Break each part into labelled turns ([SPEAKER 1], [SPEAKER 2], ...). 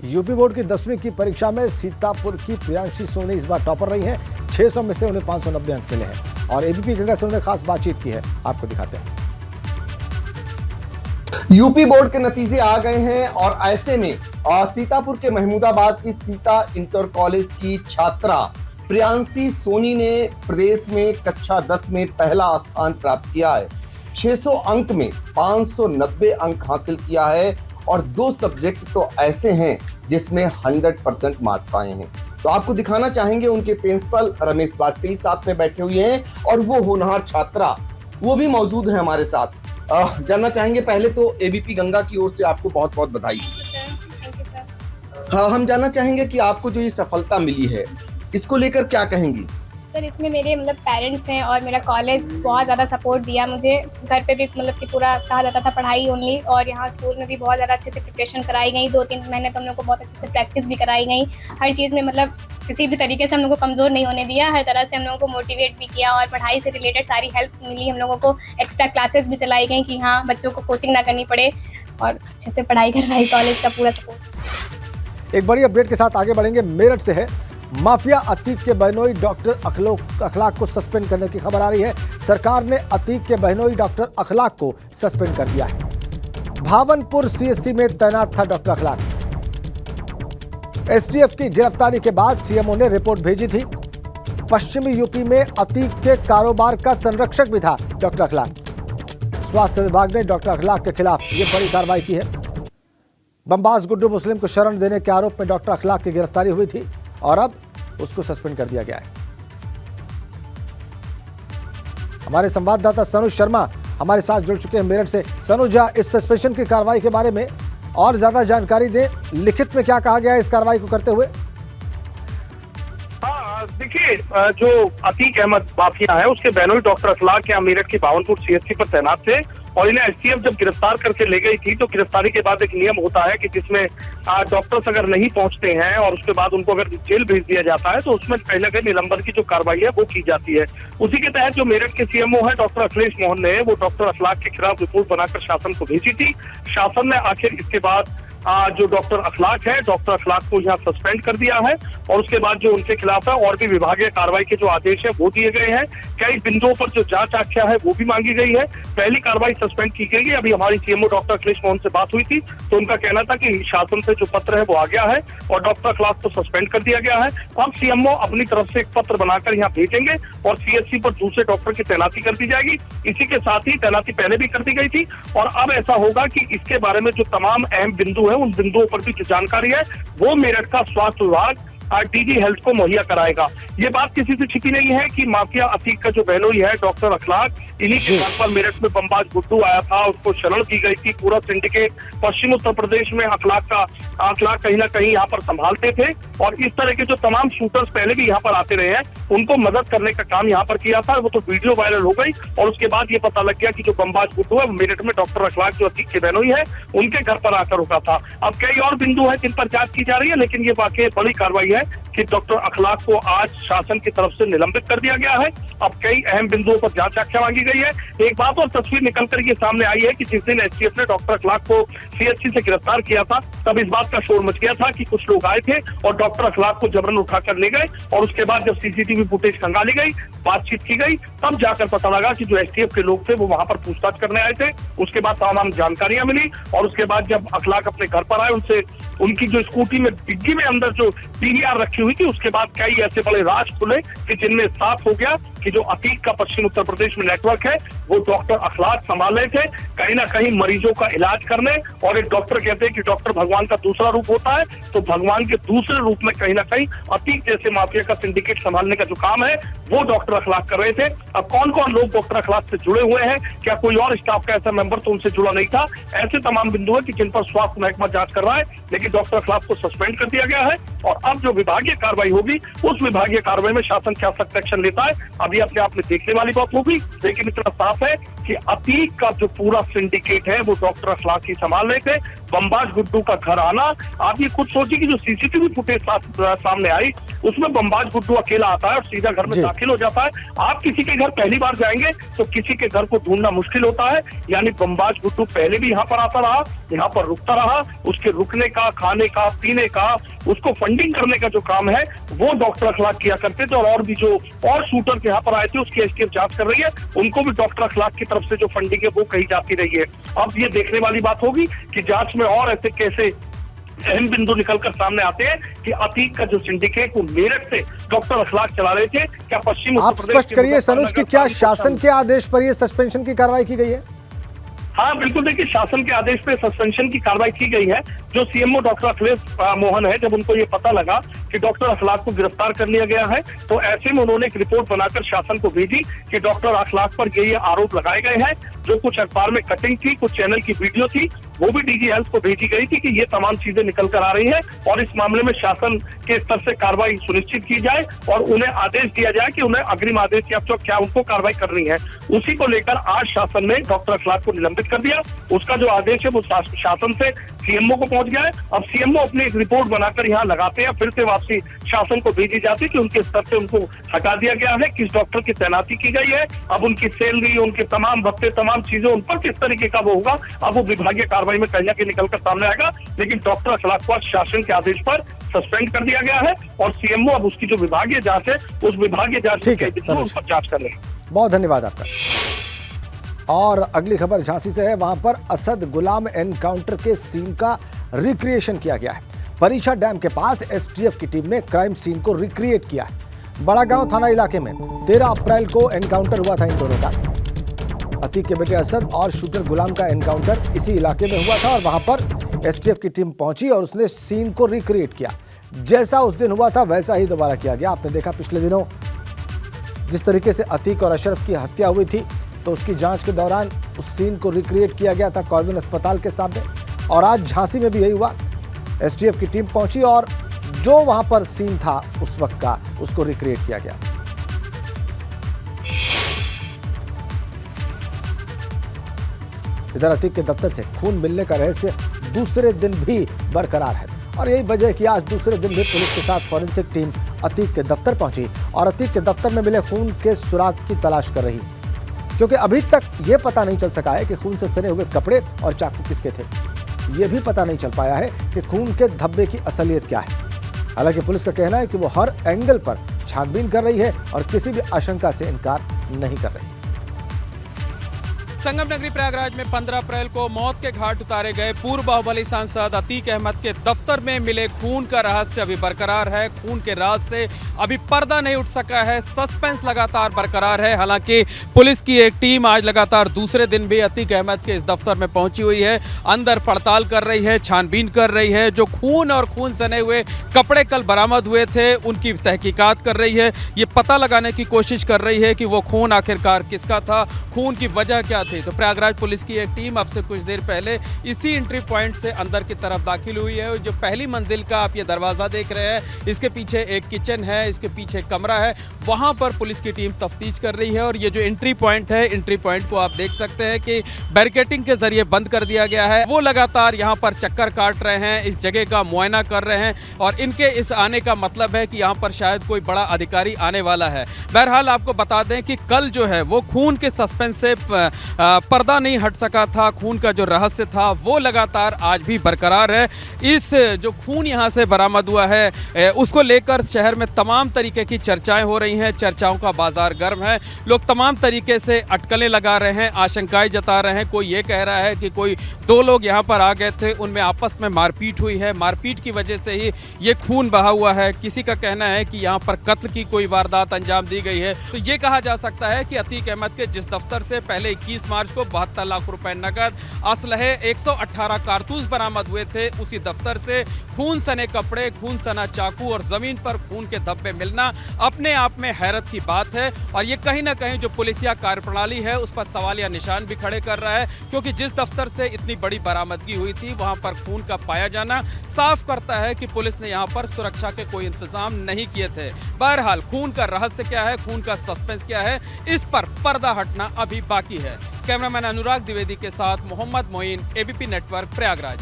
[SPEAKER 1] UP board की 10वीं की परीक्षा में सीतापुर की प्रियांशी सोनी इस बार टॉपर रही हैं। 600 में से उन्हें 590 अंक मिले हैं और एबीपी गंगा से उन्होंने खास बातचीत की है, आपको दिखाते हैं।
[SPEAKER 2] यूपी बोर्ड के नतीजे आ गए हैं और ऐसे में सीतापुर के महमूदाबाद की सीता इंटर कॉलेज की छात्रा प्रियांशी सोनी ने प्रदेश में कक्षा 10 में पहला स्थान प्राप्त किया है। 600 अंक में 590 अंक हासिल किया है और 2 सब्जेक्ट तो ऐसे हैं जिसमें 100% मार्क्स आए हैं। तो आपको दिखाना चाहेंगे उनके प्रिंसिपल रमेश वाजपेयी साथ में बैठे हुए हैं और वो होनहार छात्रा वो भी मौजूद है हमारे साथ। जानना चाहेंगे पहले तो एबीपी गंगा की ओर से आपको बहुत बहुत बधाई।
[SPEAKER 3] Thank you sir.
[SPEAKER 2] हाँ, हम जानना चाहेंगे कि आपको जो ये सफलता मिली है इसको लेकर क्या कहेंगी?
[SPEAKER 3] सर इसमें मेरे पेरेंट्स हैं और मेरा कॉलेज बहुत ज़्यादा सपोर्ट दिया मुझे। घर पे भी कि पूरा कहा जाता था पढ़ाई ओनली, और यहाँ स्कूल में भी बहुत ज़्यादा अच्छे से प्रिपरेशन कराई गई। 2-3 महीने तो हम लोग को बहुत अच्छे से प्रैक्टिस भी कराई गई। हर चीज़ में किसी भी तरीके से हम लोग को कमज़ोर नहीं होने दिया। हर तरह से हम लोगों को मोटिवेट भी किया और पढ़ाई से रिलेटेड सारी हेल्प मिली। हम लोगों को एक्स्ट्रा क्लासेस भी चलाई गई कि हाँ बच्चों को कोचिंग ना करनी पड़े और अच्छे से पढ़ाई करवाई। कॉलेज का पूरा सपोर्ट।
[SPEAKER 1] एक बड़ी अपडेट के साथ आगे बढ़ेंगे। मेरठ से है। माफिया अतीक के बहनोई डॉक्टर अखलाक को सस्पेंड करने की खबर आ रही है। सरकार ने अतीक के बहनोई डॉक्टर अखलाक को सस्पेंड कर दिया है। भावनपुर सीएससी में तैनात था डॉक्टर अखलाक। एसटीएफ की गिरफ्तारी के बाद सीएमओ ने रिपोर्ट भेजी थी। पश्चिमी यूपी में अतीक के कारोबार का संरक्षक भी था डॉक्टर अखलाक। स्वास्थ्य विभाग ने डॉक्टर अखलाक के खिलाफ ये बड़ी कार्रवाई की है। बमबाज गुड्डू मुस्लिम को शरण देने के आरोप में डॉक्टर अखलाक की गिरफ्तारी हुई थी और अब उसको सस्पेंड कर दिया गया है। हमारे संवाददाता सनु शर्मा हमारे साथ जुड़ चुके हैं मेरठ से। सनुजा, इस सस्पेंशन की कार्रवाई के बारे में और ज्यादा जानकारी दें। लिखित में क्या कहा गया है इस कार्रवाई को करते हुए?
[SPEAKER 4] हाँ, देखिए, जो अतीक अहमद माफिया है उसके बहनोई डॉक्टर अखलाक यहाँ मेरठ की भावनपुर सीएससी पर तैनात थे और इन्हें एसटीएफ जब गिरफ्तार करके ले गई थी तो गिरफ्तारी के बाद एक नियम होता है कि जिसमें डॉक्टर्स अगर नहीं पहुंचते हैं और उसके बाद उनको अगर जेल भेज दिया जाता है तो उसमें कहीं ना कहीं निलंबन की जो कार्रवाई है वो की जाती है। उसी के तहत जो मेरठ के सीएमओ है डॉक्टर अखिलेश मोहन ने वो डॉक्टर अखलाक के खिलाफ रिपोर्ट बनाकर शासन को भेजी थी। शासन ने आखिर इसके बाद जो डॉक्टर अखलाक है डॉक्टर अखलाक को यहाँ सस्पेंड कर दिया है और उसके बाद जो उनके खिलाफ है और भी विभागीय कार्रवाई के जो आदेश है वो दिए गए हैं। कई बिंदुओं पर जो जांच आख्या है वो भी मांगी गई है। पहली कार्रवाई सस्पेंड की गई है। अभी हमारी सीएमओ डॉक्टर अखिलेश मोहन से बात हुई थी तो उनका कहना था कि शासन से जो पत्र है वो आ गया है और डॉक्टर अखलाक को सस्पेंड कर दिया गया है। अब सीएमओ अपनी तरफ से एक पत्र बनाकर यहाँ भेजेंगे और सीएससी पर दूसरे डॉक्टर की तैनाती कर दी जाएगी। इसी के साथ ही तैनाती पहले भी कर दी गई थी और अब ऐसा होगा कि इसके बारे में जो तमाम अहम बिंदु है उन बिंदुओं पर भी जो जानकारी है वो मेरठ का स्वास्थ्य विभाग डीजी हेल्थ को मुहैया कराएगा। ये बात किसी से छिपी नहीं है कि माफिया अतीक का जो बहनोई है डॉक्टर अखलाक, इन्हीं के घर पर मेरठ में बमबाज गुड्डू आया था, उसको शरण दी गई थी। पूरा सिंडिकेट पश्चिम उत्तर प्रदेश में अखलाक कहीं ना कहीं यहाँ पर संभालते थे और इस तरह के जो तमाम शूटर्स पहले भी यहाँ पर आते रहे हैं उनको मदद करने का काम यहाँ पर किया था। वो तो वीडियो वायरल हो गई और उसके बाद ये पता लग गया कि जो बमबाज गुड्डू है मेरठ में डॉक्टर अखलाक जो अतीक के बहनोई है उनके घर पर आकर रुका था। अब कई और बिंदु है जिन पर जांच की जा रही है लेकिन ये वाकई बड़ी कार्रवाई है कि डॉक्टर अखलाक को आज शासन की तरफ से निलंबित कर दिया गया है। अब कई अहम बिंदुओं पर जांच आख्या मांगी गई है। एक बात और तस्वीर निकलकर ये सामने आई है कि जिस दिन एसटीएफ ने डॉक्टर अखलाक को सीएचसी से गिरफ्तार किया था तब इस बात का शोर मच गया था कि कुछ लोग आए थे और डॉक्टर अखलाक को जबरन उठाकर ले गए और उसके बाद जब सीसीटीवी फुटेज खंगाली गई, बातचीत की गई, तब जाकर पता लगा कि जो एसटीएफ के लोग थे वो वहां पर पूछताछ करने आए थे। उसके बाद तमाम जानकारियां मिली और उसके बाद जब अखलाक अपने घर पर आए उनसे उनकी जो स्कूटी में डिग्गी में अंदर जो पीवीआर रखी हुई थी उसके बाद कई ऐसे बड़े राज खुले कि जिनमें साफ हो गया कि जो अतीक का पश्चिम उत्तर प्रदेश में नेटवर्क है वो डॉक्टर अखलाक संभाल रहे थे कहीं ना कहीं मरीजों का इलाज करने। और एक डॉक्टर कहते हैं कि डॉक्टर भगवान का दूसरा रूप होता है तो भगवान के दूसरे रूप में कहीं ना कहीं अतीक जैसे माफिया का सिंडिकेट संभालने का जो काम है वो डॉक्टर अखलाक कर रहे थे। अब कौन कौन लोग डॉक्टर अखलाक से जुड़े हुए हैं, क्या कोई और स्टाफ का ऐसा मेंबर तो उनसे जुड़ा नहीं था, ऐसे तमाम बिंदु है कि जिन पर स्वास्थ्य महकमा जांच कर रहा है लेकिन डॉक्टर अखलाक को सस्पेंड कर दिया गया है। और अब जो विभागीय कार्रवाई होगी उस विभागीय कार्रवाई में शासन क्या सख्त एक्शन लेता है अभी अपने आप में देखने वाली बात होगी। लेकिन इतना साफ है कि अतीक का जो पूरा सिंडिकेट है वो डॉक्टर अखलाक ही संभाल रहे थे। बमबाज गुड्डू का घर आना, आप ये खुद सोचिए कि जो सीसीटीवी फुटेज सामने आई उसमें बमबाज गुड्डू अकेला आता है और सीधा घर में दाखिल हो जाता है। आप किसी के घर पहली बार जाएंगे तो किसी के घर को ढूंढना मुश्किल होता है, यानी बमबाज गुड्डू पहले भी यहाँ पर आता रहा, यहाँ पर रुकता रहा, उसके रुकने का, खाने का, पीने का, उसको फंडिंग करने का जो काम है वो डॉक्टर अखलाक किया करते थे। और भी जो और शूटर यहाँ पर आए थे उसकी एसटीएफ जांच कर रही है, उनको भी डॉक्टर अखलाक की तरफ से जो फंडिंग है वो कही जाती रही है। अब ये देखने वाली बात होगी कि जांच में और ऐसे कैसे अहम बिंदु निकलकर सामने आते हैं कि अतीक का जो सिंडिकेट वो मेरठ से डॉक्टर अखलाक चला रहे थे। क्या पश्चिम
[SPEAKER 1] आप स्पष्ट करिए सनुज कि क्या शासन के आदेश पर यह सस्पेंशन की कार्रवाई की गई है?
[SPEAKER 4] हाँ बिल्कुल, देखिए शासन के आदेश पे सस्पेंशन की कार्रवाई की गई है। जो सीएमओ डॉक्टर अखिलेश मोहन है, जब उनको ये पता लगा कि डॉक्टर अखलाक को गिरफ्तार कर लिया गया है तो ऐसे में उन्होंने एक रिपोर्ट बनाकर शासन को भेजी कि डॉक्टर अखलाक पर ये आरोप लगाए गए हैं। जो कुछ अखबार में कटिंग थी, कुछ चैनल की वीडियो थी, वो भी डीजी हेल्थ को भेजी गई थी कि ये तमाम चीजें निकल कर आ रही है और इस मामले में शासन के स्तर से कार्रवाई सुनिश्चित की जाए और उन्हें आदेश दिया जाए कि उन्हें अग्रिम आदेश या तो क्या उनको कार्रवाई करनी है। उसी को लेकर आज शासन ने डॉक्टर अखलाक को निलंबित कर दिया। उसका जो आदेश है वो शासन से सीएमओ को पहुंच गया है। अब सीएमओ अपनी एक रिपोर्ट बनाकर यहाँ लगाते हैं, फिर से वापसी शासन को भेजी जाती है कि उनके स्तर से उनको हटा दिया गया है, किस डॉक्टर की तैनाती की गई है, अब उनकी सैलरी, उनके तमाम भत्ते, तमाम चीजें उन पर किस तरीके का वो होगा, अब वो विभागीय कार्रवाई में कहीं ना कहीं निकलकर सामने आएगा। लेकिन डॉक्टर अखलाक को शासन के आदेश पर सस्पेंड कर दिया गया है और सीएमओ अब उसकी जो विभागीय जांच है उस विभागीय जांच उन पर जांच कर रहे हैं।
[SPEAKER 1] बहुत धन्यवाद आपका। और अगली खबर झांसी से है। वहां पर असद गुलाम एनकाउंटर के सीन का रिक्रिएशन किया गया है। परीक्षा डैम के पास एसटीएफ की टीम ने क्राइम सीन को रिक्रिएट किया है। बड़ा गांव थाना इलाके में 13 अप्रैल को एनकाउंटर हुआ था इन दोनों का। अतीक के बेटे असद और शूटर गुलाम का एनकाउंटर इसी इलाके में हुआ था और वहां पर एसटीएफ की टीम पहुंची और उसने सीन को रिक्रिएट किया। जैसा उस दिन हुआ था वैसा ही दोबारा किया गया। आपने देखा पिछले दिनों जिस तरीके से अतीक और अशरफ की हत्या हुई थी तो उसकी जांच के दौरान उस सीन को रिक्रिएट किया गया था कॉर्विन अस्पताल के सामने। और आज झांसी में भी यही हुआ। एसटीएफ की टीम पहुंची और जो वहां पर सीन था उस वक्त का उसको रिक्रिएट किया गया। इधर अतीक के दफ्तर से खून मिलने का रहस्य दूसरे दिन भी बरकरार है और यही वजह है कि आज दूसरे दिन भी पुलिस के साथ फॉरेंसिक टीम अतीक के दफ्तर पहुंची और अतीक के दफ्तर में मिले खून के सुराग की तलाश कर रही, क्योंकि अभी तक यह पता नहीं चल सका है कि खून से सने हुए कपड़े और चाकू किसके थे। यह भी पता नहीं चल पाया है कि खून के धब्बे की असलियत क्या है। हालांकि पुलिस का कहना है कि वो हर एंगल पर छानबीन कर रही है और किसी भी आशंका से इनकार नहीं कर रही।
[SPEAKER 5] संगम नगरी प्रयागराज में 15 अप्रैल को मौत के घाट उतारे गए पूर्व बाहुबली सांसद अतीक अहमद के दफ्तर में मिले खून का रहस्य अभी बरकरार है। खून के राज से अभी पर्दा नहीं उठ सका है, सस्पेंस लगातार बरकरार है। हालांकि पुलिस की एक टीम आज लगातार दूसरे दिन भी अतीक अहमद के इस दफ्तर में पहुंची हुई है, अंदर पड़ताल कर रही है, छानबीन कर रही है। जो खून और खून सने हुए कपड़े कल बरामद हुए थे उनकी तहकीकात कर रही है, ये पता लगाने की कोशिश कर रही है कि वो खून आखिरकार किसका था, खून की वजह क्या थी। तो प्रयागराज पुलिस की एक टीम अब से कुछ देर पहले इसी एंट्री पॉइंट से अंदर की तरफ दाखिल हुई है। जो पहली मंजिल का आप ये दरवाजा देख रहे हैं, इसके पीछे एक किचन है, इसके पीछे एक कमरा है, वहां पर पुलिस की टीम तफ्तीश कर रही है। और ये जो एंट्री पॉइंट है, एंट्री पॉइंट को आप देख सकते हैं कि बैरिकेडिंग के जरिए बंद कर दिया गया है। वो लगातार यहाँ पर चक्कर काट रहे हैं, इस जगह का मुआयना कर रहे हैं और इनके इस आने का मतलब है कि यहाँ पर शायद कोई बड़ा अधिकारी आने वाला है। बहरहाल आपको बता दें कि कल जो है वो खून के सस्पेंस से पर्दा नहीं हट सका था, खून का जो रहस्य था वो लगातार आज भी बरकरार है। इस जो खून यहाँ से बरामद हुआ है उसको लेकर शहर में तमाम तरीके की चर्चाएं हो रही हैं, चर्चाओं का बाजार गर्म है। लोग तमाम तरीके से अटकलें लगा रहे हैं, आशंकाएं जता रहे हैं। कोई ये कह रहा है कि कोई 2 लोग यहाँ पर आ गए थे, उनमें आपस में मारपीट हुई है, मारपीट की वजह से ही ये खून बहा हुआ है। किसी का कहना है कि यहाँ पर कत्ल की कोई वारदात अंजाम दी गई है। तो ये कहा जा सकता है कि अतीक अहमद के जिस दफ्तर से पहले 21 मार्च को 72 लाख रुपए नकद, असलहे 118 कारतूस बरामद हुए थे, उसी दफ्तर से खून सने कपड़े, खून सना चाकू और जमीन पर खून के धब्बे मिलना अपने आप में हैरत की बात है। और ये कहीं ना कहीं जो पुलिसिया कार्यप्रणाली है उस पर सवालिया निशान भी खड़े कर रहा है, क्योंकि जिस दफ्तर से इतनी बड़ी बरामदगी हुई थी वहां पर खून का पाया जाना साफ करता है कि पुलिस ने यहां पर सुरक्षा के कोई इंतजाम नहीं किए थे। बहरहाल खून का रहस्य क्या है, खून का सस्पेंस क्या है, इस पर पर्दा हटना अभी बाकी है। कैमरामैन अनुराग द्विवेदी के साथ मोहम्मद मोइन, एबीपी नेटवर्क, प्रयागराज।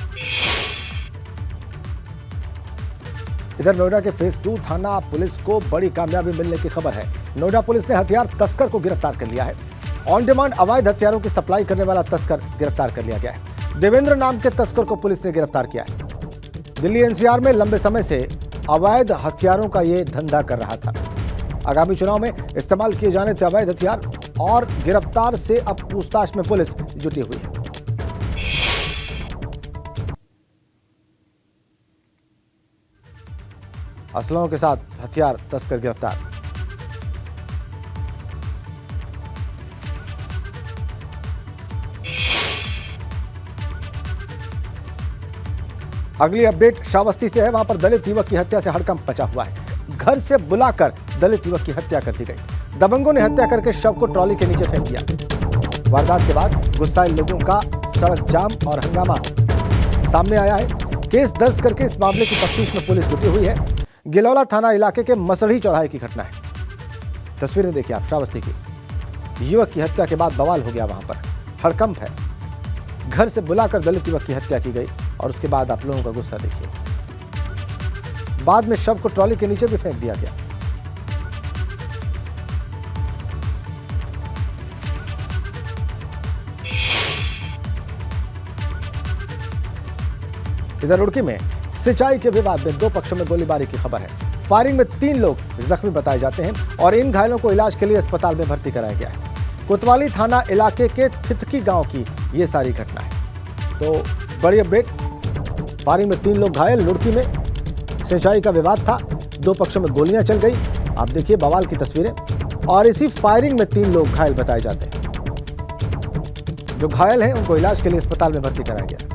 [SPEAKER 1] इधर नोएडा के फेज 2 थाना पुलिस को बड़ी कामयाबी मिलने की खबर है। नोएडा पुलिस ने हथियार तस्कर को गिरफ्तार कर लिया है। ऑन डिमांड अवैध हथियारों की सप्लाई करने वाला तस्कर गिरफ्तार कर लिया गया है। देवेंद्र नाम के तस्कर को पुलिस ने गिरफ्तार किया है। दिल्ली एनसीआर में लंबे समय से अवैध हथियारों का ये धंधा कर रहा था। आगामी चुनाव में इस्तेमाल किए जाने थे अवैध हथियार और गिरफ्तार से अब पूछताछ में पुलिस जुटी हुई है। असलहों के साथ हथियार तस्कर गिरफ्तार। अगली अपडेट श्रावस्ती से है। वहां पर दलित युवक की हत्या से हड़कंप मचा हुआ है। घर से बुलाकर दलित युवक की हत्या कर दी गई। दबंगों ने हत्या करके शव को ट्रॉली के नीचे फेंक दिया। वारदात के बाद गुस्साए लोगों का सड़क जाम और हंगामा सामने आया है। केस दर्ज करके इस मामले की तफ्तीश में पुलिस जुटी हुई है। गिलौला थाना इलाके के मसड़ी चौराहे की घटना है। तस्वीरें देखिए आप श्रावस्ती की। युवक की हत्या के बाद बवाल हो गया। वहां पर हड़कंप है। घर से बुलाकर दलित युवक की हत्या की गई और उसके बाद आप लोगों का गुस्सा देखिए। बाद में शव को ट्रॉली के नीचे भी फेंक दिया गया। इधर रुड़की में सिंचाई के विवाद में 2 पक्षों में गोलीबारी की खबर है। फायरिंग में 3 लोग जख्मी बताए जाते हैं और इन घायलों को इलाज के लिए अस्पताल में भर्ती कराया गया है। कोतवाली थाना इलाके के थितकी गांव की ये सारी घटना है। तो बड़ी अपडेट, फायरिंग में 3 लोग घायल। लुड़की में सिंचाई का विवाद था। 2 पक्षों में गोलियां चल गई। आप देखिए बवाल की तस्वीरें। और इसी फायरिंग में 3 लोग घायल बताए जाते हैं। जो घायल हैं उनको इलाज के लिए अस्पताल में भर्ती कराया गया।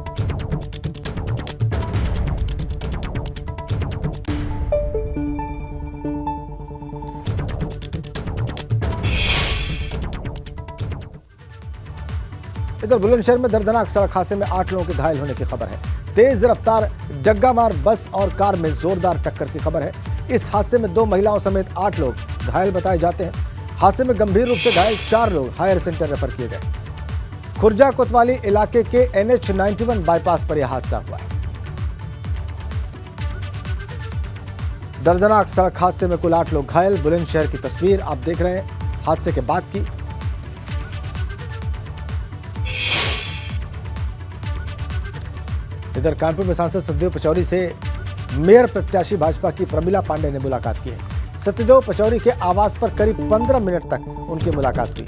[SPEAKER 1] इधर बुलंदशहर में दर्दनाक सड़क हादसे में 8 लोगों के घायल होने की खबर है। तेज रफ्तार जग्गामार बस और कार में जोरदार टक्कर की खबर है। इस हादसे में 2 महिलाओं समेत 8 लोग घायल बताए जाते हैं। हादसे में गंभीर रूप से घायल 4 लोग हायर सेंटर रेफर किए गए। खुर्जा कोतवाली इलाके के NH91 बाईपास पर यह हादसा हुआ है। दर्दनाक सड़क हादसे में कुल 8 लोग घायल। बुलंदशहर की तस्वीर आप देख रहे हैं हादसे के बाद की। इधर कानपुर में सांसद सत्यदेव पचौरी से मेयर प्रत्याशी भाजपा की प्रमिला पांडे ने मुलाकात की है। सत्यदेव पचौरी के आवास पर करीब 15 मिनट तक उनकी मुलाकात हुई।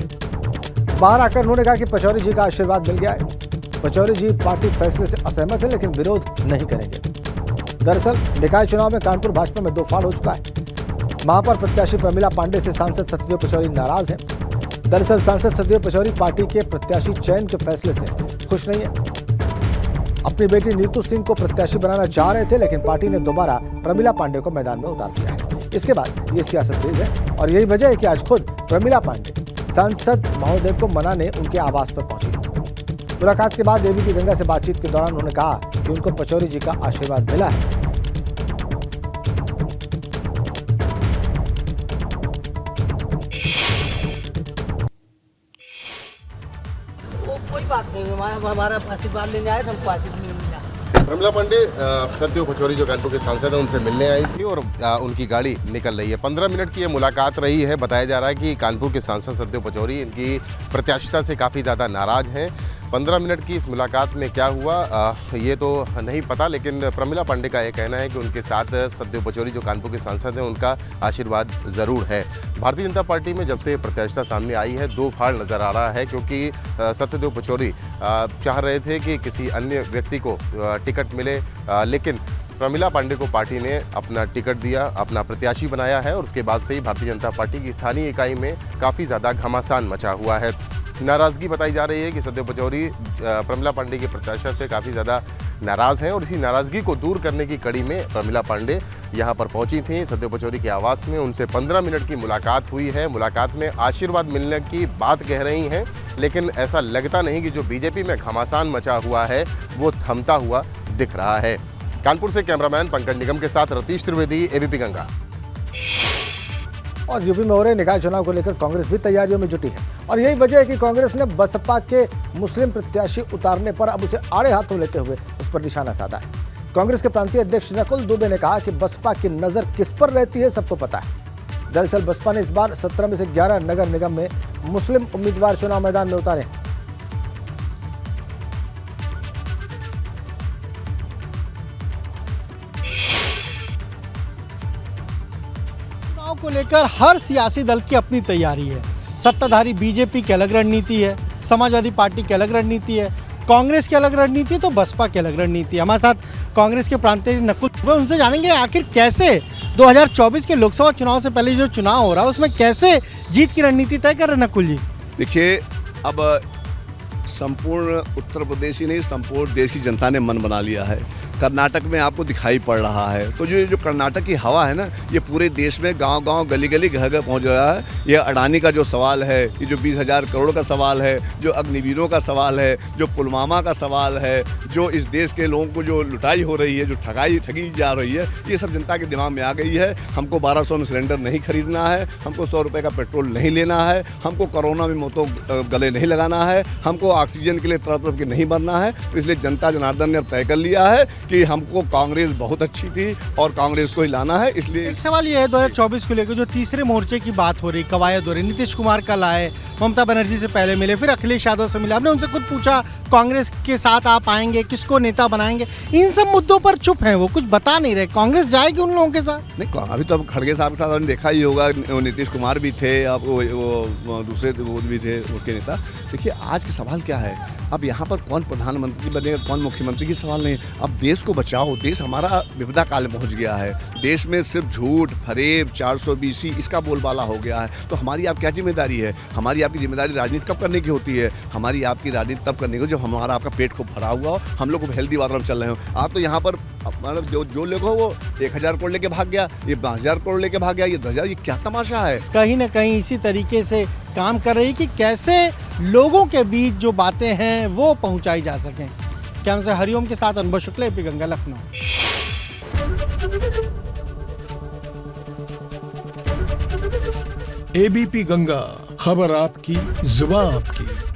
[SPEAKER 1] बाहर आकर उन्होंने कहा कि पचौरी जी का आशीर्वाद मिल गया है। पचौरी जी पार्टी फैसले से असहमत है लेकिन विरोध नहीं करेंगे। दरअसल निकाय चुनाव में कानपुर भाजपा में 2 फाड़ हो चुका है। महापौर प्रत्याशी प्रमिला पांडे से सांसद सत्यदेव पचौरी नाराज हैं। दरअसल सांसद सत्यदेव पचौरी पार्टी के प्रत्याशी चयन के फैसले से खुश नहीं है। अपनी बेटी नीतू सिंह को प्रत्याशी बनाना चाह रहे थे लेकिन पार्टी ने दोबारा प्रमिला पांडे को मैदान में उतार दिया है। इसके बाद ये सियासत तेज है और यही वजह है कि आज खुद प्रमिला पांडे सांसद महोदय को मनाने उनके आवास पर पहुंची। मुलाकात के बाद एबीपी गंगा से बातचीत के दौरान उन्होंने कहा कि उनको पचौरी जी का आशीर्वाद मिला है।
[SPEAKER 6] कोई बात नहीं, हमारा आशीर्वाद लेने आए थे, हमको आशीर्वाद नहीं मिला।
[SPEAKER 7] प्रमिला पांडे सत्यदेव पचौरी जो कानपुर के सांसद हैं उनसे मिलने आई थी और उनकी गाड़ी निकल रही है। 15 मिनट की ये मुलाकात रही है। बताया जा रहा है कि कानपुर के सांसद सत्यदेव पचौरी इनकी प्रत्याशिता से काफ़ी ज़्यादा नाराज हैं। 15 मिनट की इस मुलाकात में क्या हुआ ये तो नहीं पता, लेकिन प्रमिला पांडे का ये कहना है कि उनके साथ सत्यदेव पचौरी जो कानपुर के सांसद हैं उनका आशीर्वाद ज़रूर है। भारतीय जनता पार्टी में जब से प्रत्याशिता सामने आई है 2 फाड़ नज़र आ रहा है, क्योंकि सत्यदेव पचौरी चाह रहे थे कि किसी अन्य व्यक्ति को टिकट मिले, लेकिन प्रमिला पांडे को पार्टी ने अपना टिकट दिया, अपना प्रत्याशी बनाया है और उसके बाद से ही भारतीय जनता पार्टी की स्थानीय इकाई में काफ़ी ज़्यादा घमासान मचा हुआ है। नाराज़गी बताई जा रही है कि सत्यदेव पचौरी प्रमिला पांडे की प्रत्याशिता से काफ़ी ज़्यादा नाराज़ हैं और इसी नाराज़गी को दूर करने की कड़ी में प्रमिला पांडे यहां पर पहुंची थी। सत्यदेव पचौरी के आवास में उनसे 15 मिनट की मुलाकात हुई है। मुलाकात में आशीर्वाद मिलने की बात कह रही हैं, लेकिन ऐसा लगता नहीं कि जो बीजेपी में घमासान मचा हुआ है वो थमता हुआ दिख रहा है। कानपुर से कैमरामैन पंकज निगम के साथ रतीश त्रिवेदी, एबीपी गंगा।
[SPEAKER 1] और यूपी में हो रहे निकाय चुनाव को लेकर कांग्रेस भी तैयारियों में जुटी है और यही वजह है कि कांग्रेस ने बसपा के मुस्लिम प्रत्याशी उतारने पर अब उसे आड़े हाथों लेते हुए उस पर निशाना साधा है। कांग्रेस के प्रांतीय अध्यक्ष नकुल दुबे ने कहा कि बसपा की नजर किस पर रहती है सबको पता है। दरअसल बसपा ने इस बार 17 में से 11 नगर निगम में मुस्लिम उम्मीदवार चुनाव मैदान में उतारे।
[SPEAKER 8] चुनाव को लेकर हर सियासी दल की अपनी तैयारी है। सत्ताधारी बीजेपी की अलग रणनीति है, समाजवादी पार्टी की अलग रणनीति है, कांग्रेस की अलग रणनीति है, तो बसपा की अलग रणनीति है। हमारे साथ कांग्रेस के प्रांतीय नकुल दुबे, उनसे जानेंगे आखिर कैसे 2024 के लोकसभा चुनाव से पहले जो चुनाव हो रहा है उसमें कैसे जीत की रणनीति तय कर रहे नकुल जी।
[SPEAKER 9] देखिए, अब संपूर्ण उत्तर प्रदेश ही नहीं, संपूर्ण देश की जनता ने मन बना लिया है। कर्नाटक में आपको दिखाई पड़ रहा है, तो जो कर्नाटक की हवा है ना, ये पूरे देश में गांव-गांव, गली-गली, घर-घर पहुंच रहा है। ये अडानी का जो सवाल है, ये जो 20,000 करोड़ का सवाल है, जो अग्निवीरों का सवाल है, जो पुलवामा का सवाल है, जो इस देश के लोगों को जो लुटाई हो रही है, जो ठगी जा रही है, ये सब जनता के दिमाग में आ गई है। हमको 1200 में सिलेंडर नहीं खरीदना है, हमको 100 रुपये का पेट्रोल नहीं लेना है, हमको कोरोना में मोतों गले नहीं लगाना है, हमको ऑक्सीजन के लिए तरफ के नहीं बनना है। तो इसलिए जनता जनार्दन ने अब तय कर लिया है कि हमको कांग्रेस बहुत अच्छी थी और कांग्रेस को ही लाना है। इसलिए
[SPEAKER 8] एक सवाल ये है 2024 को लेकर जो तीसरे मोर्चे की बात हो रही, कवायद हो रही, नीतीश कुमार कल आए, ममता बनर्जी से पहले मिले, फिर अखिलेश यादव से मिले, आपने उनसे खुद पूछा कांग्रेस के साथ आप आएंगे, किसको नेता बनाएंगे? इन सब मुद्दों पर चुप हैं, वो कुछ बता नहीं रहे। कांग्रेस जाएगी उन लोगों के साथ?
[SPEAKER 9] नहीं, अभी तो खड़गे साहब के साथ आपने देखा ही होगा, नीतीश कुमार भी थे, अब वो दूसरे वो भी थे उनके नेता। देखिए, आज का सवाल क्या है, अब यहाँ पर कौन प्रधानमंत्री बनेगा, कौन मुख्यमंत्री की सवाल नहीं। अब देश को बचाओ, देश हमारा विपदा काल में पहुँच गया है। देश में सिर्फ झूठ, फरेब, 420 इसका बोलबाला हो गया है। तो हमारी आप क्या जिम्मेदारी है? हमारी आपकी जिम्मेदारी राजनीति कब करने की होती है? हमारी आपकी राजनीति तब करने की जब हमारा आपका पेट को भरा हुआ हो, हम लोग को हेल्दी वातावरण चल रहे हो। आप तो यहाँ पर मतलब जो लोग हो वो 1000 करोड़ लेके भाग गया, ये 5000 करोड़ लेके भाग गया, ये 10,000, ये क्या तमाशा है?
[SPEAKER 8] कहीं ना कहीं इसी तरीके से काम कर रही कि कैसे लोगों के बीच जो बातें हैं वो पहुंचाई जा सकें। कैमरे से हरिओम के साथ अनुभव शुक्ला, एपी गंगा, लखनऊ।
[SPEAKER 10] एबीपी गंगा, खबर आपकी, जुबान आपकी।